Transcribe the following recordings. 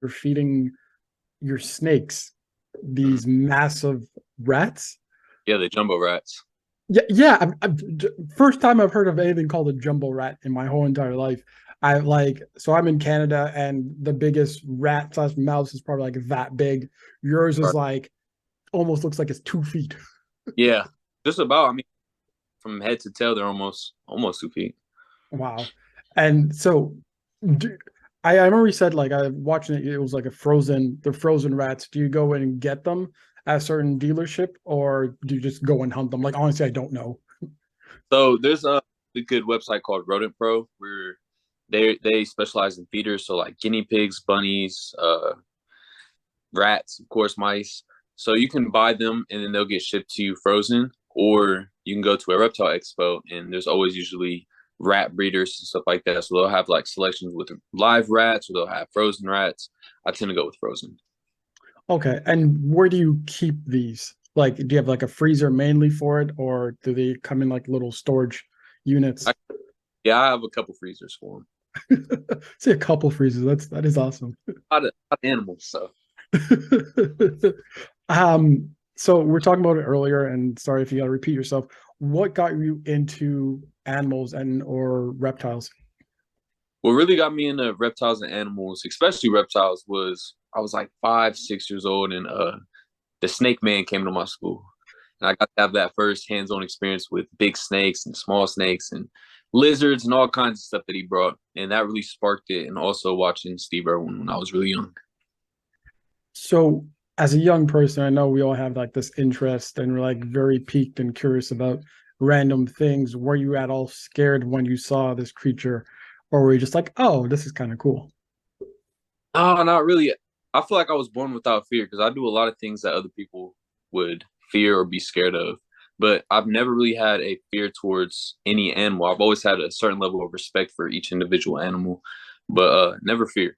you're feeding your snakes these massive rats. Yeah, the jumbo rats. Yeah, yeah. First time I've heard of anything called a jumbo rat in my whole entire life. I like so I'm in Canada and the biggest rat slash mouse is probably like that big. Yours is Right. like almost looks like it's 2 feet. Yeah, just about. I mean, from head to tail, they're almost 2 feet. Wow. And so do, I remember you said like I watching it, it was like the frozen rats. Do you go in and get them at a certain dealership or do you just go and hunt them? Like honestly, I don't know. So there's a good website called Rodent Pro where they specialize in feeders, so like guinea pigs, bunnies, rats, of course, mice. So you can buy them and then they'll get shipped to you frozen, or you can go to a reptile expo and there's always usually rat breeders and stuff like that. So they'll have like selections with live rats or they'll have frozen rats. I tend to go with frozen. Okay. And where do you keep these? Like, do you have like a freezer mainly for it, or do they come in like little storage units? I, yeah, I have a couple freezers for them. See a couple freezers. That is awesome. A lot of animals, so. So we're talking about it earlier, and sorry if you gotta repeat yourself. What got you into animals and or reptiles? What really got me into reptiles and animals, especially reptiles, was I was like 5, 6 years old, and the snake man came to my school, and I got to have that first hands-on experience with big snakes and small snakes and lizards and all kinds of stuff that he brought, and that really sparked it. And also watching Steve Irwin when I was really young. So as a young person, I know we all have like this interest and we're like very piqued and curious about random things. Were you at all scared when you saw this creature, or were you just like, oh, this is kind of cool? Oh, not really. I feel like I was born without fear because I do a lot of things that other people would fear or be scared of. But I've never really had a fear towards any animal. I've always had a certain level of respect for each individual animal, but never fear.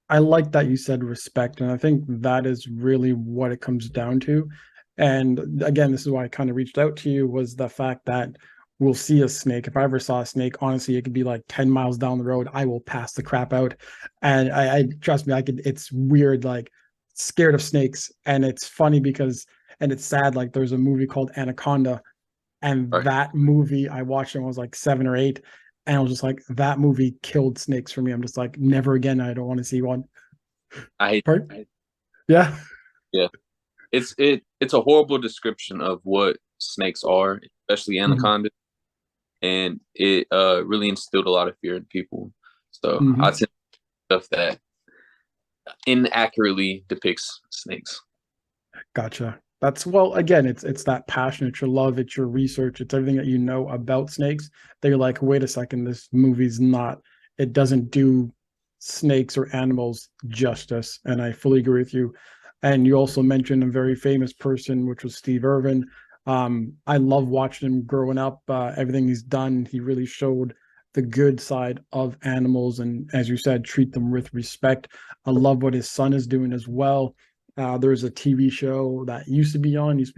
I like that you said respect, and I think that is really what it comes down to. And again, this is why I kind of reached out to you was the fact that we'll see a snake. If I ever saw a snake, honestly, it could be like 10 miles down the road. I will pass the crap out. And I trust me, I could, it's weird, like scared of snakes. And it's funny because, and it's sad, like there's a movie called Anaconda, and Right? that movie I watched when I was like 7 or 8. And I was just like, that movie killed snakes for me. I'm just like, never again. I don't want to see one. I hate. Pardon? Yeah. Yeah, it's a horrible description of what snakes are, especially Mhm. anaconda, and it really instilled a lot of fear in people. So I Mhm. tend to stuff that inaccurately depicts snakes. Gotcha. That's well, again, it's that passion, it's your love, it's your research, it's everything that you know about snakes that you're like, wait a second, this movie's not, it doesn't do snakes or animals justice. And I fully agree with you. And you also mentioned a very famous person, which was Steve Irwin. I love watching him growing up. Everything he's done, he really showed the good side of animals, and as you said, treat them with respect. I love what his son is doing as well. There's a TV show that used to be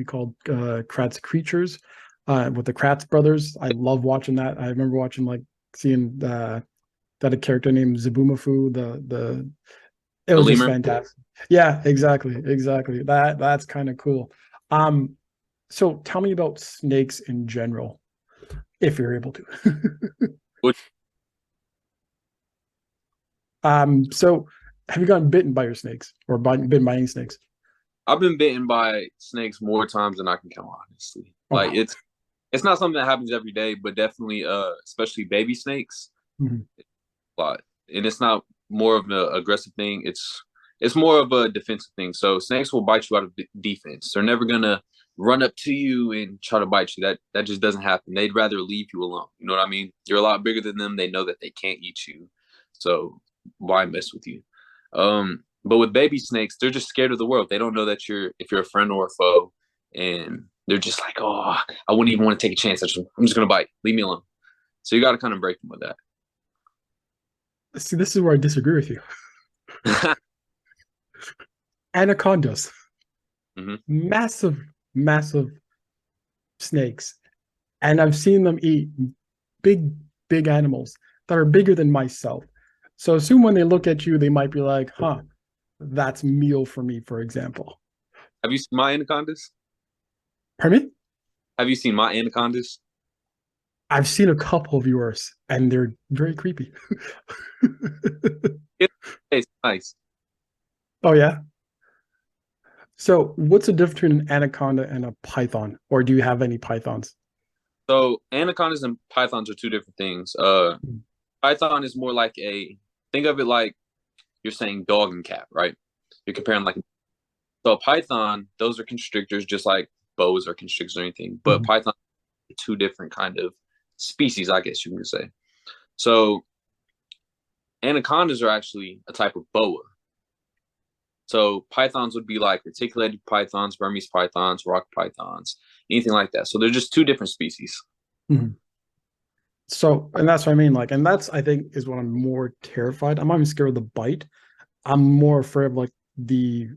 called Kratz Creatures with the Kratz brothers. I love watching that. I remember watching like seeing that a character named Zabumafu. The it The was just lemur. fantastic. Yeah, exactly, exactly. That's kind of cool. Um, so tell me about snakes in general, if you're able to. Which So have you gotten bitten by your snakes or bitten by any snakes? I've been bitten by snakes more times than I can count, honestly. Oh Like wow. it's not something that happens every day, but definitely especially baby snakes Mhm. a lot. And it's not more of an aggressive thing. It's more of a defensive thing. So snakes will bite you out of defense. They're never gonna run up to you and try to bite you. That just doesn't happen. They'd rather leave you alone. You know what I mean? You're a lot bigger than them. They know that they can't eat you. So why mess with you? But with baby snakes, they're just scared of the world. They don't know that you're if you're a friend or a foe, and they're just like, oh, I wouldn't even want to take a chance. I'm just gonna bite. Leave me alone. So you got to kind of break them with See, this is where I disagree with you. that. Anacondas, Hmm. massive, massive snakes, and I've seen them eat big, big animals that are bigger than myself. So assume when they look at you, they might be like, huh, that's meal for me, for example. Have you seen my anacondas? Pardon me? Have you seen my anacondas? I've seen a couple of yours and they're very creepy. It's nice. Oh yeah. So what's the difference between an anaconda and a python? Or do you have any pythons? So anacondas and pythons are two different things. Python is more like a think of it like you're saying dog and cat, right? You're comparing like so python, those are constrictors just like boas are constrictors or anything. But Mhm. python are two different kind of species, I guess you can say. So anacondas are actually a type of boa. So pythons would be like reticulated pythons, Burmese pythons, rock pythons, anything like that. So they're just two different species. Mhm. So, and that's what I mean. Like, and that's, I think, is what I'm more terrified. I'm not even scared of the bite. I'm more afraid of like the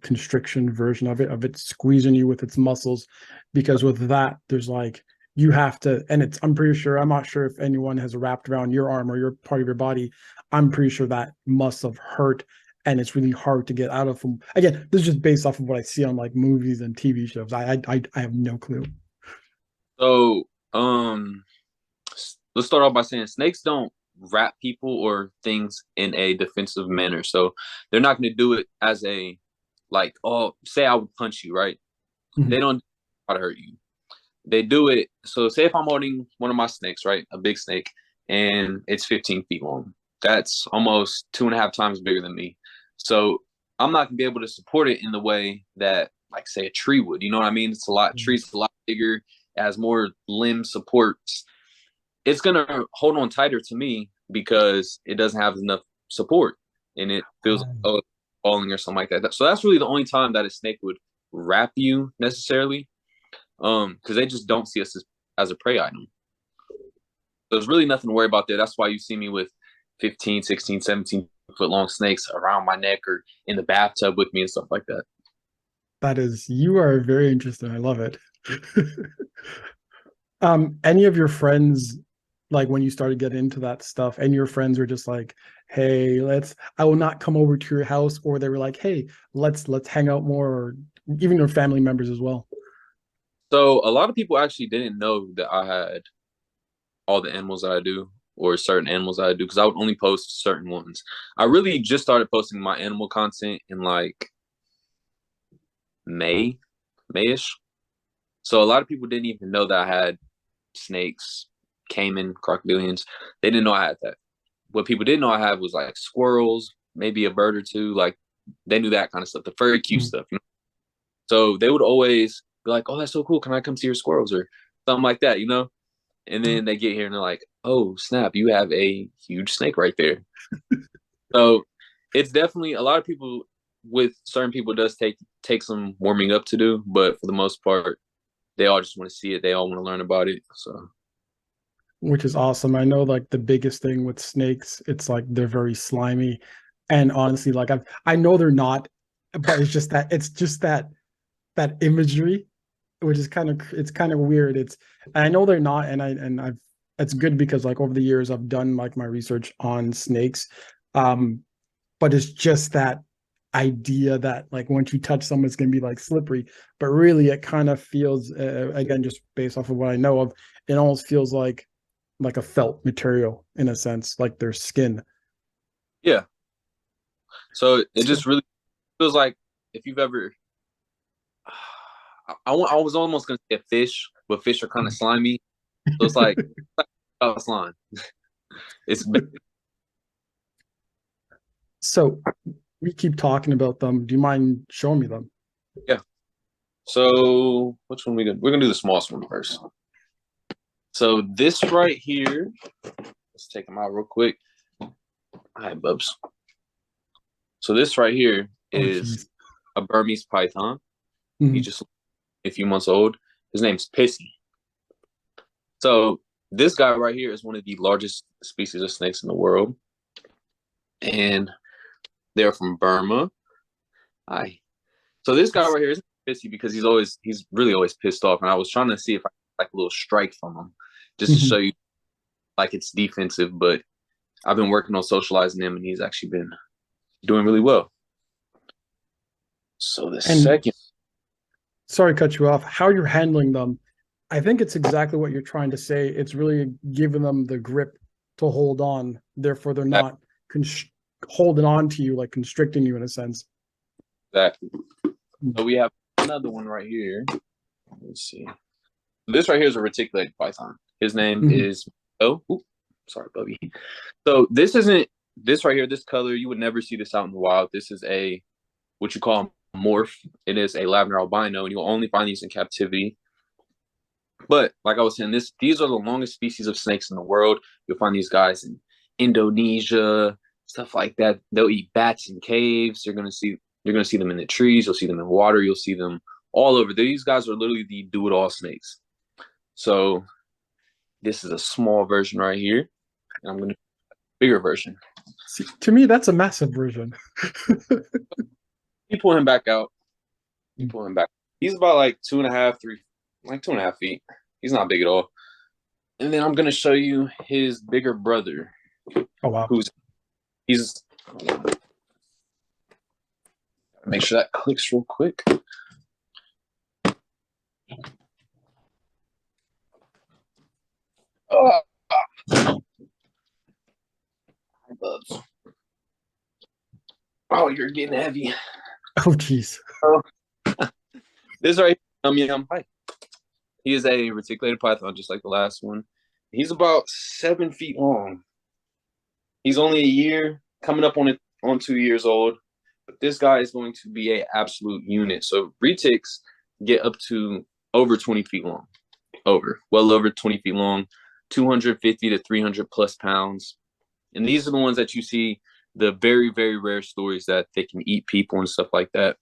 constriction version of it squeezing you with its muscles, because with that, there's like you have to, and it's I'm pretty sure I'm not sure if anyone has wrapped around your arm or your part of your body. I'm pretty sure that must have hurt, and it's really hard to get out of. From again, this is just based off of what I see on like movies and TV shows. I have no clue. So let's start off by saying snakes don't wrap people or things in a defensive manner. So they're not going to do it as a like, oh, say I would punch you, right? They Mhm. don't try to hurt you. They do it. So say if I'm holding one of my snakes, right, a big snake, and it's 15 feet long. That's almost 2.5 times bigger than me. So I'm not gonna be able to support it in the way that, like, say, a tree would. You know what I mean? It's a lot. Trees a lot bigger. It has more limb supports. It's gonna hold on tighter to me because it doesn't have enough support, and it feels oh, falling or something like that. So that's really the only time that a snake would wrap you necessarily, because they just don't see us as a prey item. There's really nothing to worry about there. That's why you see me with 15, 16, 17 foot long snakes around my neck or in the bathtub with me and stuff like that. That is, you are very interesting. I love it. Any of your friends, like when you started getting into that stuff, and your friends were just like, "Hey, I will not come over to your house," or they were like, "Hey, let's hang out more," or even your family members as well. So a lot of people actually didn't know that I had all the animals that I do or certain animals that I do because I would only post certain ones. I really just started posting my animal content in like May, Mayish. So a lot of people didn't even know that I had snakes, caiman, crocodilians. They didn't know I had that. What people didn't know I had was like squirrels, maybe a bird or two. Like they knew that kind of stuff, the furry cute Mhm. stuff. You know? So they would always be like, "Oh, that's so cool. Can I come see your squirrels or something like that?" You know. And then they get here and they're like, "Oh, snap! You have a huge snake right there." So it's definitely a lot of people with certain people does take some warming up to do, but for the most part, they all just want to see it. They all want to learn about it. So Which is awesome. I know like the biggest thing with snakes, it's like they're very slimy, and honestly, like I know they're not, but it's just that imagery, which is kind of it's kind of weird. It's I know they're not, and I've it's good because like over the years I've done like my research on snakes, um, but it's just that idea that like once you touch someone, it's gonna be like slippery, but really it kind of feels again just based off of what I know of, it almost feels like a felt material in a sense, like their skin. yeah, so it So, just really feels like if you've ever, I was almost gonna say a fish, but fish are kind of slimy. So it's like slime. It's so we keep talking about them. Do you mind showing me them? yeah. So which one we gonna we're gonna do the smallest one first. So this right here, let's take them out real quick. All right, bubs. So this right here Oh, is geez. a Burmese python. He's Mhm. just a few months old. His name's Pissy. So this guy right here is one of the largest species of snakes in the world, and they're from Burma. Hi. So this guy right here is pissy because he's really always pissed off, and I was trying to see if I could, like a little strike from him, just to show Mhm. you like it's defensive, but I've been working on socializing him, and he's actually been doing really well. So the And second, sorry to cut you off, how you're handling them, I think it's exactly what you're trying to say. It's really giving them the grip to hold on. Therefore, they're that, not holding on to you, like constricting you in a sense. exactly. So we have another one right here. Let's see. This right here is a reticulated python. His name Mhm. is sorry, Bubby. So this isn't this right here. This color you would never see this out in the wild. This is a what you call a morph. It is a lavender albino, and you'll only find these in captivity. But like I was saying, these are the longest species of snakes in the world. You'll find these guys in Indonesia, stuff like that. They'll eat bats in caves. You're gonna see them in the trees. You'll see them in water. You'll see them all over. These guys are literally the do-it-all snakes. So this is a small version right here, and I'm gonna bigger version. See, to me, that's a massive version. You pull him back out. You pull him back. He's about like 2.5, 3, like 2.5 feet. He's not big at all. And then I'm gonna show you his bigger brother, Oh wow. who's he's make sure that clicks real quick. Oh, oh, you're getting heavy. Oh geez. Oh. This right here, Hi. He is a reticulated python, just like the last one. He's about 7 feet long. He's only a year, coming up on 2 years old. But this guy is going to be an absolute unit. So retics get up to over 20 feet long, well over 20 feet long, 250 to 300 plus pounds. And these are the ones that you see the very, very rare stories that they can eat people and stuff like that.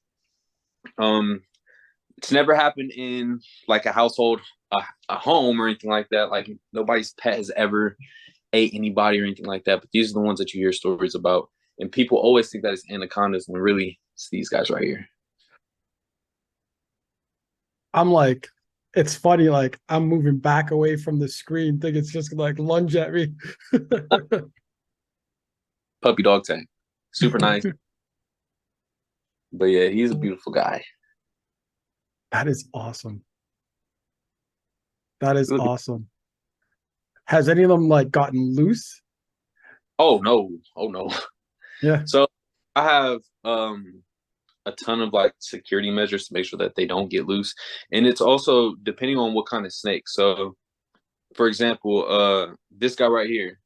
It's never happened in like a household, a home or anything like that. Like nobody's pet has ever ate anybody or anything like that. But these are the ones that you hear stories about. And people always think that it's anacondas when really it's these guys right here. I'm like, it's funny, like I'm moving back away from the screen, think it's just like lunge at me. Puppy dog tank. Super nice. But yeah, he's a beautiful guy. That is awesome. That is Look. awesome. Has any of them like gotten loose? Oh no. Oh no. Yeah. So I have a ton of like security measures to make sure that they don't get loose. And it's also depending on what kind of snake. So for example, this guy right here.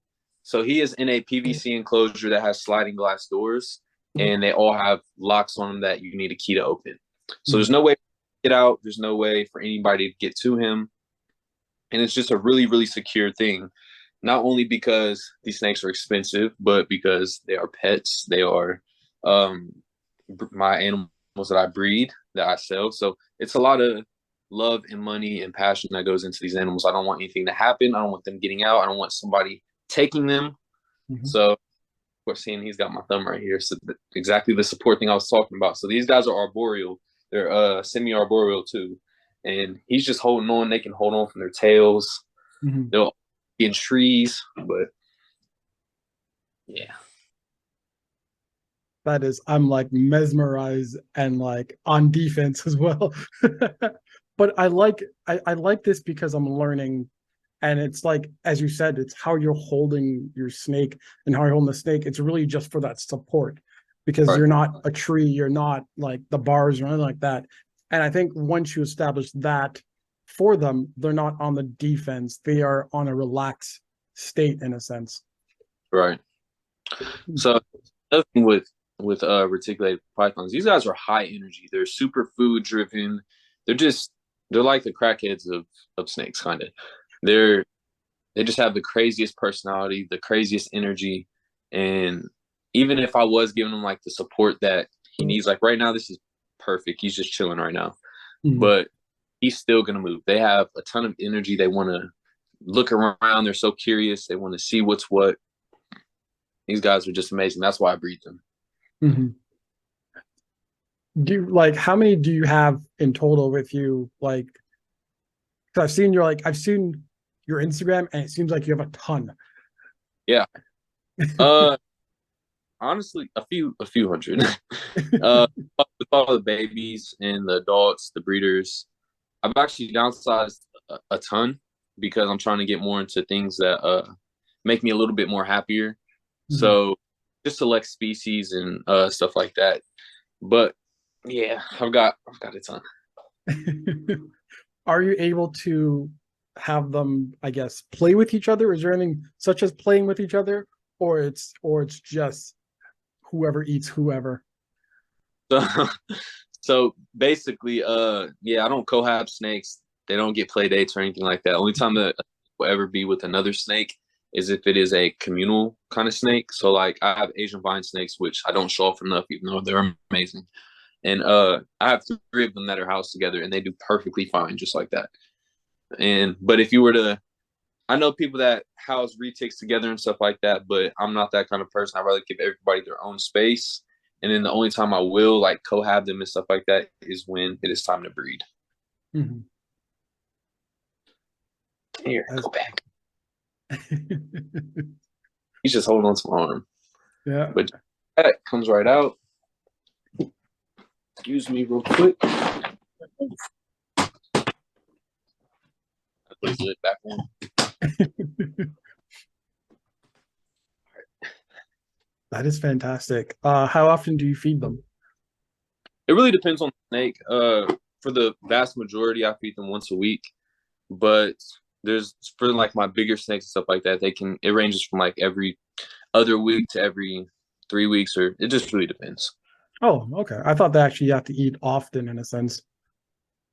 So he is in a PVC enclosure that has sliding glass doors, and they all have locks on them that you need a key to open. So there's no way to get out. There's no way for anybody to get to him, and it's just a really, really secure thing. Not only because these snakes are expensive, but because they are pets. They are um, my animals that I breed, that I sell. So it's a lot of love and money and passion that goes into these animals. I don't want anything to happen. I don't want them getting out. I don't want somebody taking them. Mhm. So we're seeing he's got my thumb right here. So exactly the support thing I was talking about. So these guys are arboreal. They're semi-arboreal too. And he's just holding on. They can hold on from their tails. Mhm. They'll be in trees, but yeah. That is, I'm like mesmerized and like on defense as well. But I like this because I'm learning, and it's like as you said, it's how you're holding your snake and how you're holding the snake. It's really just for that support because Right. you're not a tree, you're not like the bars or anything like that. And I think once you establish that for them, they're not on the defense, they are on a relaxed state in a sense. Right. So another thing with reticulated pythons, these guys are high energy. They're super food driven. They're just they're like the crackheads of snakes, kind of. They're they just have the craziest personality, the craziest energy, and even if I was giving him like the support that he needs, like right now, this is perfect. He's just chilling right now, Mhm. but he's still gonna move. They have a ton of energy. They want to look around. They're so curious. They want to see what's what. These guys are just amazing. That's why I breed them. Mhm. Do you, like how many do you have in total with you? Like, 'cause I've seen your Instagram and it seems like you have a ton. Yeah. Uh, honestly, a few hundred. With all the babies and the adults, the breeders, I've actually downsized a ton because I'm trying to get more into things that make me a little bit more happier. Mhm. So just select species and stuff like that. But yeah, I've got a ton. Are you able to have them, I guess, play with each other? Is there anything such as playing with each other, or it's just whoever eats whoever? So so basically, yeah, I don't cohab snakes. They don't get play dates or anything like that. Only time that will ever be with another snake is if it is a communal kind of snake. So like I have Asian vine snakes, which I don't show off enough, even though they're amazing. And I have three of them that are housed together, and they do perfectly fine, just like that. And but if you were to, I know people that house retics together and stuff like that, but I'm not that kind of person. I'd rather give everybody their own space. And then the only time I will like cohab them and stuff like that is when it is time to breed. Mhm. Here, As- go back. He's just holding on to my arm. yeah. But that comes right out. Excuse me real quick. Put his lid back on. That is fantastic. How often do you feed them? It really depends on the snake. For the vast majority, I feed them once a week. But there's for like my bigger snakes and stuff like that, they can it ranges from like every other week to every 3 weeks, or it just really depends. Oh, okay. I thought they actually have to eat often in a sense.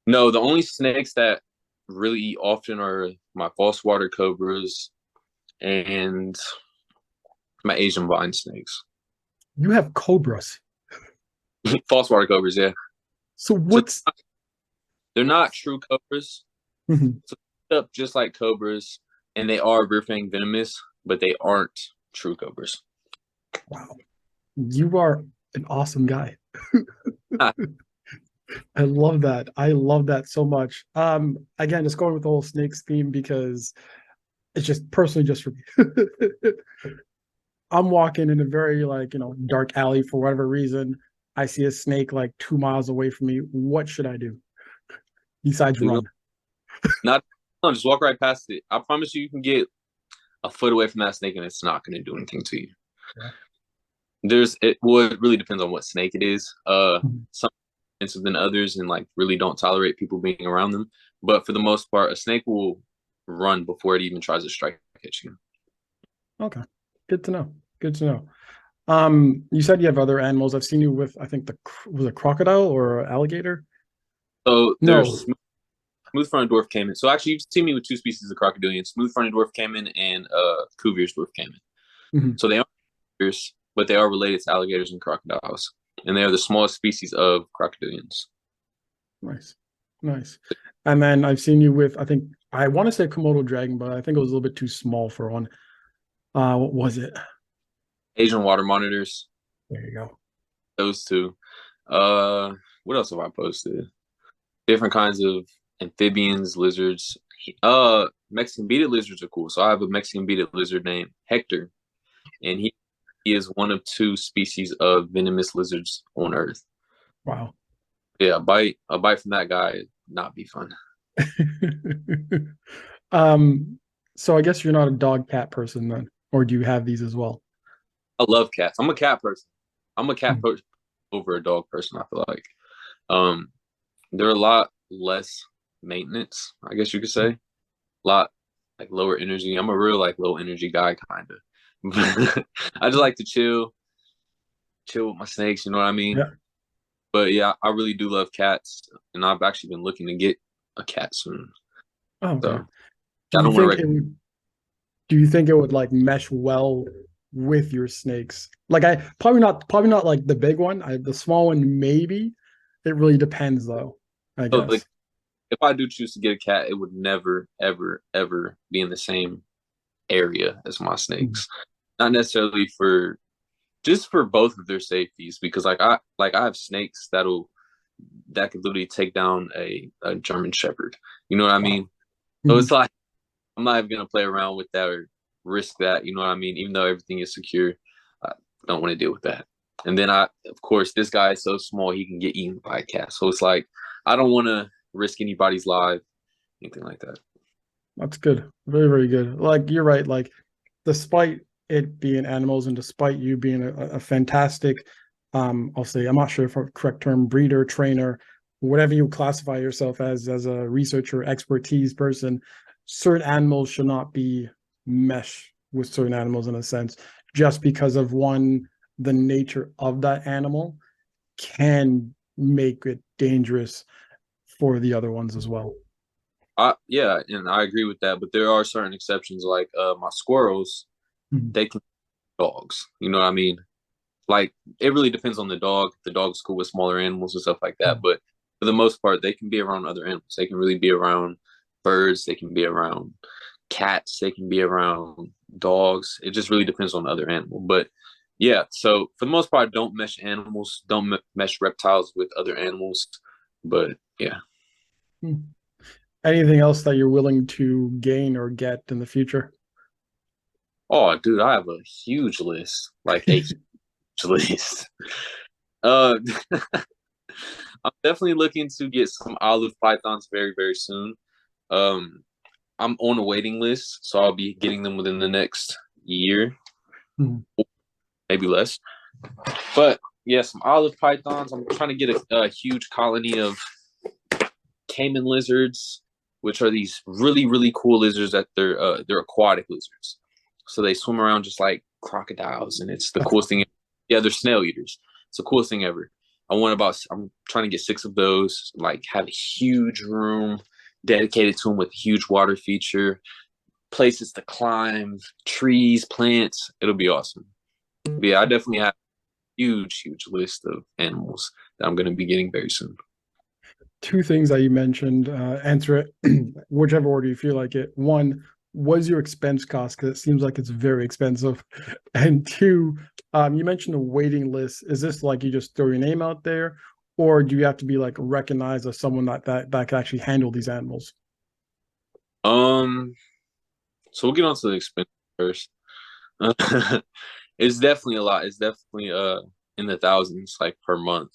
No, the only snakes that really eat often are my false water cobras and my Asian vine snakes. You have cobras. False water cobras, yeah. So So what's they're not true cobras. Mhm. So they're up just like cobras, and they are rear fang venomous, but they aren't true cobras. Wow. You are an awesome guy. Ah, I love that. I love that so much. Again, just going with the whole snakes theme because it's just personally just for me. I'm walking in a very like, dark alley for whatever reason. I see a snake like 2 miles away from me. What should I do besides you know, run? not no, just walk right past it. I promise you, you can get a foot away from that snake, and it's not going to do anything to you. Yeah. It really depends on what snake it is. Some are expensive than others, and like really don't tolerate people being around them. But for the most part, a snake will run before it even tries to strike at you. Okay. Good to know. Good to know. You said you have other animals. I've seen you with, I think was a crocodile or alligator? So there's No. smooth fronted dwarf caiman. So actually, you've seen me with two species of crocodilian: smooth fronted dwarf caiman and Cuvier's dwarf caiman. Mhm. So they aren't alligators, but they are related to alligators and crocodiles, and they are the smallest species of crocodilians. Nice. Nice. And then I've seen you with, I think I want to say Komodo dragon, but I think it was a little bit too small for one. What was it? Asian water monitors, There you go. those two. Uh, what else have I posted? Different kinds of amphibians, lizards. Mexican beaded lizards are cool. So I have a Mexican beaded lizard named Hector, and he is one of two species of venomous lizards on Earth. Wow. Yeah, a bite from that guy not be fun. um, so I guess you're not a dog cat person then, or do you have these as well? I love cats. I'm a cat person. I'm a cat Hmm. person over a dog person. I feel like um, they're a lot less maintenance. I guess you could say a lot like lower energy. I'm a real like low energy guy, kind of. I just like to chill with my snakes. You know what I mean? Yeah. But yeah, I really do love cats, and I've actually been looking to get a cat soon. Oh, okay. So Do I you don't want to think it would do you think it would like mesh well with your snakes? Like I probably not like the big one. The small one maybe. It really depends though, I like guess. if I do choose to get a cat, it would never, ever, ever be in the same area as my Mhm. snakes. Not necessarily for just for both of their safeties, because like I have snakes that could literally take down a German Shepherd. You know what I Wow. mean? So Mhm. it's like I'm not even gonna play around with that or risk that. You know what I mean? Even though everything is secure, I don't want to deal with that. And then of course, this guy is so small he can get eaten by a cat. So it's like I don't want to risk anybody's life, anything like that. That's good. Very, very good. Like you're right. Like despite it being animals and despite you being a fantastic, I'll say, I'm not sure for the correct term, breeder, trainer, whatever you classify yourself as a researcher, expertise person, certain animals should not be mesh with certain animals in a sense, just because of one, the nature of that animal can make it dangerous for the other ones as well. Yeah, and I agree with that. But there are certain exceptions, like my squirrels, Mhm. they can be dogs. You know what I mean? Like it really depends on the dog. The dog's cool with smaller animals and stuff like that. But for the most part, they can be around other animals. They can really be around birds. They can be around cats. They can be around dogs. It just really depends on the other animal. But yeah, so for the most part, don't mesh animals. Don't mesh reptiles with other animals. But yeah. Mhm. Anything else that you're willing to gain or get in the future? Oh, dude, I have a huge list. Like a huge list. Uh, I'm definitely looking to get some olive pythons very, very soon. Um, I'm on a waiting list, so I'll be getting them within the next year, Mhm. maybe less. But yeah, some olive pythons. I'm trying to get a huge colony of caiman lizards, which are these really, really cool lizards that they're aquatic lizards. So they swim around just like crocodiles, and it's the That's coolest thing. Yeah, they're snail eaters. It's the coolest thing ever. I'm trying to get 6 of those, like have a huge room dedicated to them with a huge water feature, places to climb, trees, plants. It'll be awesome. But yeah, I definitely have a huge, huge list of animals that I'm going to be getting very soon. two things that you mentioned. Answer it whichever order you feel like it. One, was your expense cost? Because it seems like it's very expensive. And two, you mentioned a waiting list. Is this like you just throw your name out there, or do you have to be like recognized as someone that can actually handle these animals? Um, so we'll get on to the expense first. It's definitely a lot. It's definitely in the thousands, like per month,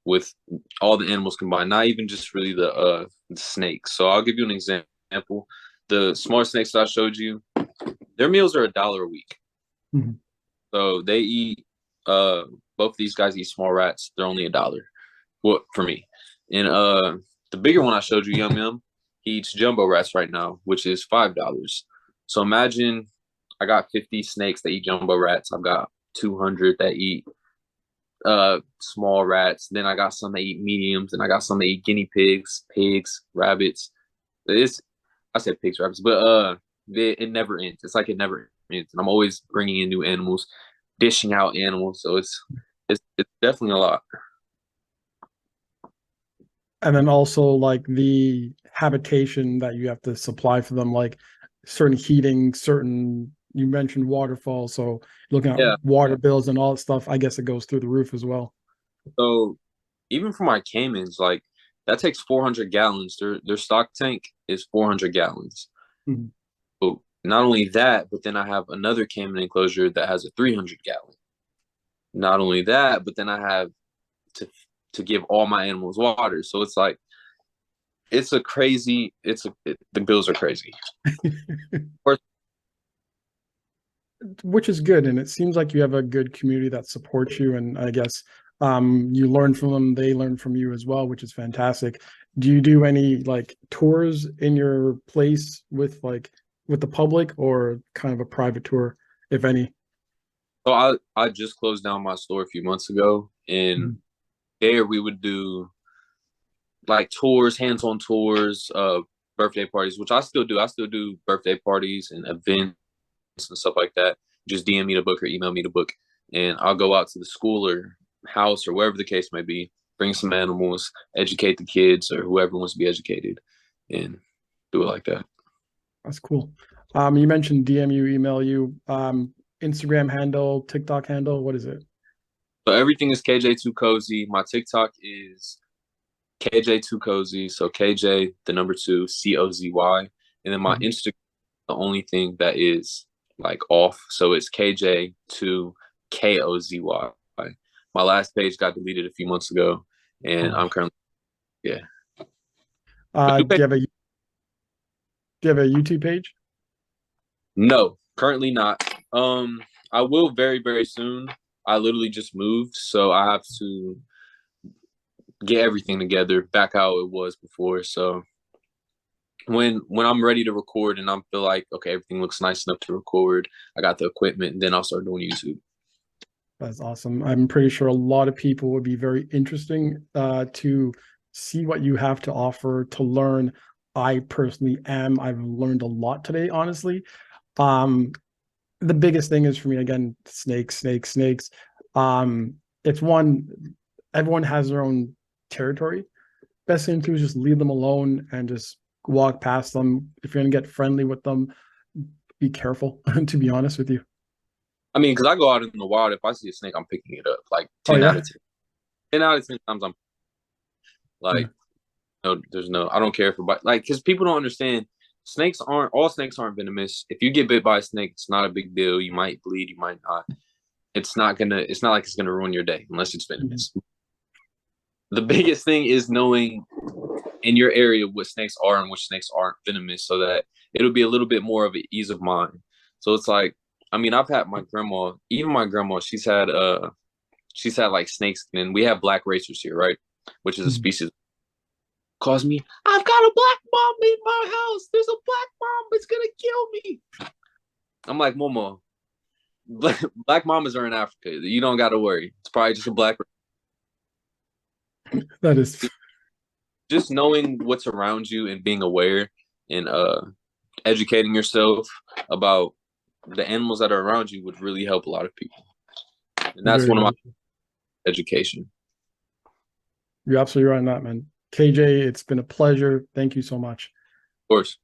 with all the animals combined. Not even just really the snakes. So I'll give you an example. The small snakes that I showed you, their meals are $1 a week. Mhm. So they eat. Both these guys eat small rats. They're only $1. What for me? And the bigger one I showed you, Yum Yum, he eats jumbo rats right now, which is $5. So imagine I got 50 snakes that eat jumbo rats. I've got 200 that eat small rats. Then I got some that eat mediums, and I got some that eat guinea pigs, pigs, rabbits. It's I said pigs, rabbits, but it never ends. It's like it never ends, and I'm always bringing in new animals, dishing out animals. So it's definitely a lot. And then also like the habitation that you have to supply for them, like certain heating, certain you mentioned waterfalls, so looking at Yeah. water bills and all that stuff, I guess it goes through the roof as well. So even for my Caymans, like that takes 400 gallons. Their stock tank is 400 gallons. Mhm. But not only that, but then I have another Cayman enclosure that has a 300 gallon. Not only that, but then I have to to give all my animals water. So it's like it's a crazy. The bills are crazy. Or Which is good, and it seems like you have a good community that supports you, and I guess you learn from them, they learn from you as well, which is fantastic. Do you do any like tours in your place with the public, or kind of a private tour, if any? so I just closed down my store a few months ago, and Mhm. there we would do like tours, hands-on tours, birthday parties, which I still do. I still do birthday parties and events and stuff like that. Just DM me the book or email me the book, and I'll go out to the school or house or wherever the case may be, bring some animals, educate the kids or whoever wants to be educated, and do it like that. That's cool. You mentioned DM you, email you, Instagram handle, TikTok handle. What is it? So everything is KJ2 Cozy. My TikTok is KJ2 Cozy. So KJ, the number 2, COZY. And then my Mhm. Instagram, the only thing that is like off. So it's KJ2KOZY. My last page got deleted a few months ago, and Oh, I'm currently yeah. But new do page, you have a YouTube page? no, currently not. I will very very soon. I literally just moved, so I have to get everything together back how it was before. So when I'm ready to record and I feel like okay, everything looks nice enough to record, I got the equipment, and then I'll start doing YouTube. That's awesome. I'm pretty sure a lot of people would be very interesting to see what you have to offer, to learn. I personally am. I've learned a lot today, honestly. Um, the biggest thing is for me, again, snakes, snakes, snakes. It's one, everyone has their own territory. Best thing to do is just leave them alone and just walk past them. If you're gonna get friendly with them, be careful, to be honest with you. I mean, because I go out in the wild, if I see a snake, I'm picking it up. Like Oh 10 out yeah. of 10. 10 out of 10 times I'm Yeah. like, no, there's no, I don't care for, but like, because people don't understand all snakes aren't venomous. If you get bit by a snake, it's not a big deal. You might bleed, you might not. It's not like it's gonna ruin your day unless it's Mhm. venomous. The biggest thing is knowing in your area what snakes are and which snakes aren't venomous so that it'll be a little bit more of an ease of mind. So it's like, I mean, I've had my grandma, even my grandma, she's had like snakes, and we have black racers here, right? Which is a Mhm. species. Calls me, I've got a black mamba in my house. There's a black mamba. It's gonna kill me. I'm like, Momo, black mamas are in Africa. You don't got to worry. It's probably just a black. That is Just knowing what's around you and being aware and educating yourself about the animals that are around you would really help a lot of people. And that's very, one of my very. education. You're absolutely right on that, man. KJ, it's been a pleasure. Thank you so much. Of course.